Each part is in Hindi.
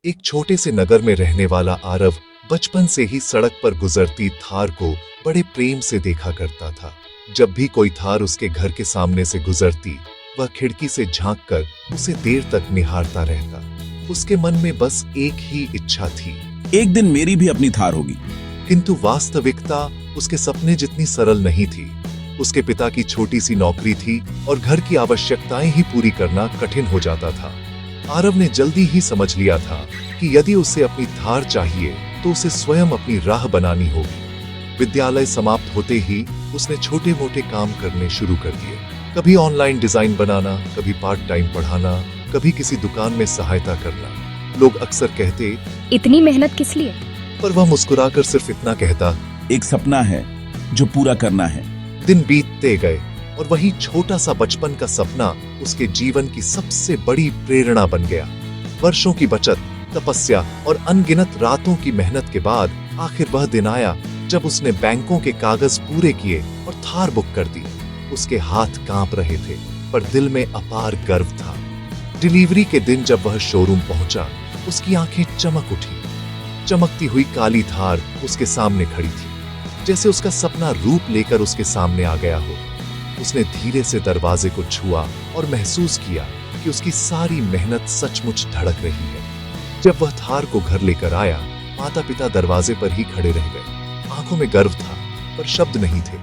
एक छोटे से नगर में रहने वाला आरव बचपन से ही सड़क पर गुजरती थार को बड़े प्रेम से देखा करता था। जब भी कोई थार उसके घर के सामने से गुजरती, वह खिड़की से झांककर उसे देर तक निहारता रहता। उसके मन में बस एक ही इच्छा थी, एक दिन मेरी भी अपनी थार होगी। किंतु वास्तविकता उसके सपने जितनी सरल नहीं थी। उसके पिता की छोटी सी नौकरी थी और घर की आवश्यकताएं ही पूरी करना कठिन हो जाता था। आरव ने जल्दी ही समझ लिया था कि यदि उसे अपनी थार चाहिए तो उसे स्वयं अपनी राह बनानी होगी। विद्यालय समाप्त होते ही उसने छोटे मोटे काम करने शुरू कर दिए। कभी ऑनलाइन डिजाइन बनाना, कभी पार्ट टाइम पढ़ाना, कभी किसी दुकान में सहायता करना। लोग अक्सर कहते, इतनी मेहनत किस लिए? पर वह मुस्कुराकर सिर्फ इतना कहता, एक सपना है जो पूरा करना है। दिन बीतते गए और वही छोटा सा बचपन का सपना उसके जीवन की सबसे बड़ी प्रेरणा बन गया। वर्षों की बचत, तपस्या और अनगिनत रातों की मेहनत के बाद आखिर वह दिन आया जब उसने बैंकों के कागज पूरे किए और थार बुक कर दी। उसके हाथ कांप रहे थे, पर दिल में अपार गर्व था। डिलीवरी के दिन जब वह शोरूम पहुंचा, उसकी आंखें चमक उठी। चमकती हुई काली थार उसके सामने खड़ी थी, जैसे उसका सपना रूप लेकर उसके सामने आ गया हो। उसने धीरे से दरवाजे को छुआ और महसूस किया कि उसकी सारी मेहनत सचमुच धड़क रही है। जब वह थार को घर लेकर आया, माता पिता दरवाजे पर ही खड़े रह गए। आंखों में गर्व था, पर शब्द नहीं थे।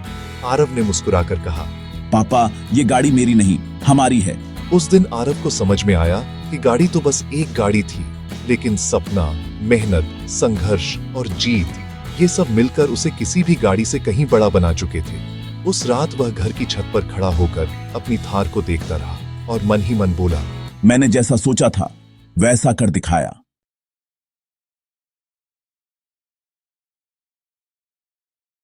आरव ने मुस्कुराकर कहा, पापा, ये गाड़ी मेरी नहीं, हमारी है। उस दिन आरव को समझ में आया कि गाड़ी तो बस एक गाड़ी थी, लेकिन सपना, मेहनत, संघर्ष और जीत, ये सब मिलकर उसे किसी भी गाड़ी से कहीं बड़ा बना चुके थे। उस रात वह घर की छत पर खड़ा होकर अपनी थार को देखता रहा और मन ही मन बोला, मैंने जैसा सोचा था वैसा कर दिखाया।